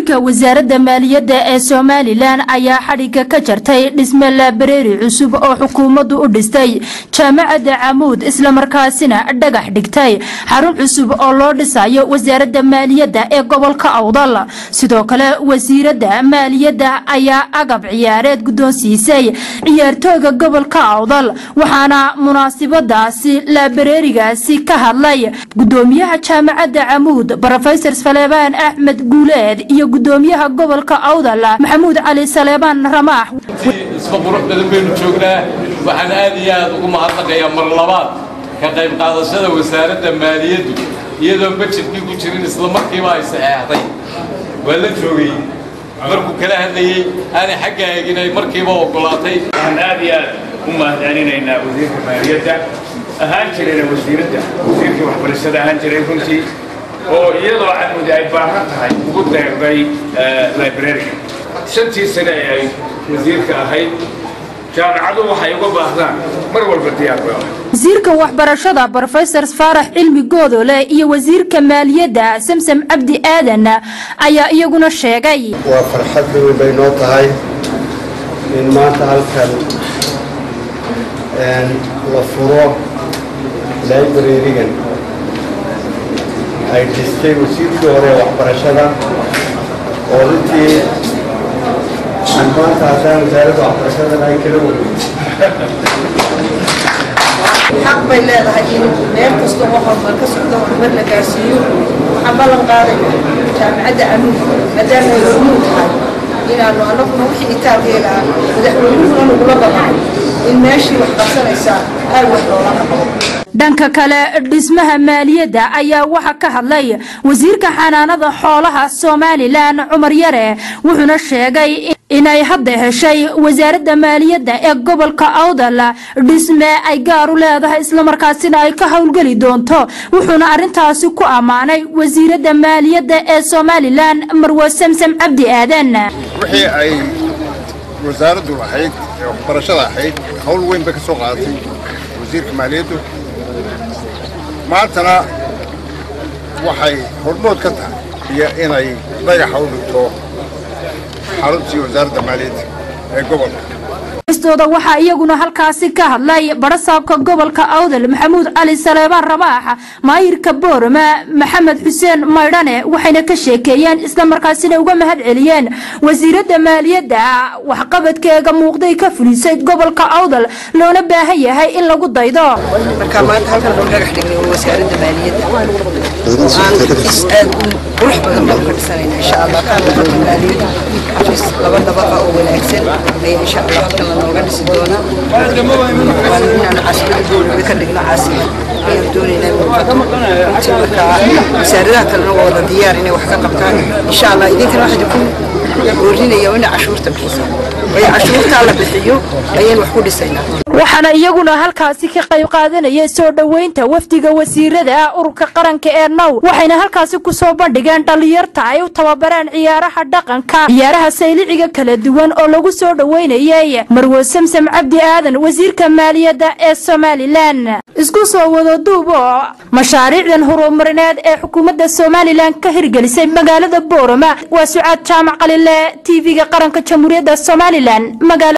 wasiirka wasaaradda maaliyadda ee Soomaaliland ayaa xadhiga ka jartay dhisme library cusub oo xukuumaddu u dhistay jaamacadda Camuud isla markaasina dhagax dhigtay xarun cusub oo loo dhisayo wasaaradda maaliyadda ee gobolka Awdal sidoo kale wasiiradda maaliyadda ayaa agab ciyaareed guddoonsiisay ciyaartooyga gobolka Awdal waxaana munaasabadaasi library-gaasi ka hadlay gudoomiyaha jaamacadda Camuud Professor Saleebaan Axmed Guuleed iyo gudoomiyaha gobolka Awdal Maxamuud Cali Saleebaan Ramaax isma qurux badan baynu joognaa waxaan aad iyo aad ugu mahadnaqayaa mar labaad ka qayb qaadashada wasaaradda maaliyaddu iyadoo budgetkii ku jirin isla markiiba ay saxeexday waa la joogay markuu kala hadlayay aan xagga eeginay markiiba ogolaatay waxaan aad iyo aad u mahadcelinaynaa wasiirka maaliyadda ahaan jiray wasiirkii waxbarashada ahaan jiray runtii oo iyadoo Camuud ay baahan tahay ugu deeqday library-ga shantii sano ay wasiirka ahayd jaamacadu waxay uga baahdaan mar walba diyaar baa wasiirka waxbarashada Professor Farax Cilmi Goodole iyo wasiirka maaliyadda Samsam Cabdi Aadan ayaa iyaguna sheegay waa farxad weyn bay noo tahay in maanta halkan la furo library-gan ay dhistay wasiirkii hore waxbarashada oo runtii maanta haddaan wasaaradda waxbarashada ay kala wareegay حق بالله هاي نعم كسر وحول كسر ده وحمد لكاسيو حمل قارئ جامعة عمود مدام يرمون هاي إن الله نقول وحي إتابع لا ودحولون ونقولها إن ماشي وحقصنا يسار هاي وحول dhanka kale dhismaha maaliyadda ayaa waxa ka hadlay wasiirka xanaanada xoolaha Soomaaliland Cumar Yare wuxuuna sheegay inay hadda heshay wasaaradda maaliyadda ee gobolka Awdal dhisme ay gaar u leedahay isla markaasina ay ka hawlgali doonto wuxuuna arintaasi ku amaanay wasiiradda maaliyadda ee Soomaaliland Marwo Samsam Cabdi Aadan wixii ay wasaaraddu ahayd waxbarashada ahayd hawl weyn ba ka soo qaadatay wasiirka maaliyadda maantana waxay hormood ka tahay inay dhagax u dhigto xaruntii wasaaradda maaliyadda ee gobolka istooda waxa iyaguna halkaasi ka hadlay barasaabka gobolka Awdal Maxamuud Cali Saleebaan Ramaax maayirka Boorama Maxamed Xuseen Maydhane waxayna ka sheekeeyeen isla markaasina uga mahad celiyeen wasiiradda maaliyadda wax qabadkeega muuqday ka fulisay gobolka Awdal loona baahan yahay in lagu daydo marka maanta halkan oo dhagax dhignay wasaaradda maaliyadda aan qurux badan oo ka dhisanayna insha Allah ka maaliyadda laba dabaqa oo wanaagsan ay insha Allah nooga dhisi doona waana casriga ka dhigna casriga ay doonayna wasaaradaha kalena wada diyaar inay wax ka qabtaan insha Allah idinkana waxa ku warinayaa in cashuurta bixiso ay cashuurta la bixiyo ayaan wax ku dhisaynaa waxaana iyaguna halkaasi ka qayb qaadanayay soo dhaweynta wafdiga wasiirada ururka qaranka ee Now waxayna halkaasi ku soo bandhigeen dhalinyarta ay u tababareen ciyaaraha dhaqanka ciyaaraha sayliciga kala duwan oo lagu soo dhaweynayay Marwo Samsam Cabdi Aadan wasiirka maaliyadda ee Soomaaliland isku soo wada duubo mashaariicdan horumarineed ee xukuumadda Soomaaliland ka hirgelisay magaalada Boorama waa Sucaad Jaamac Qalile TV-ga qaranka Jamhuuriyadda Soomaaliland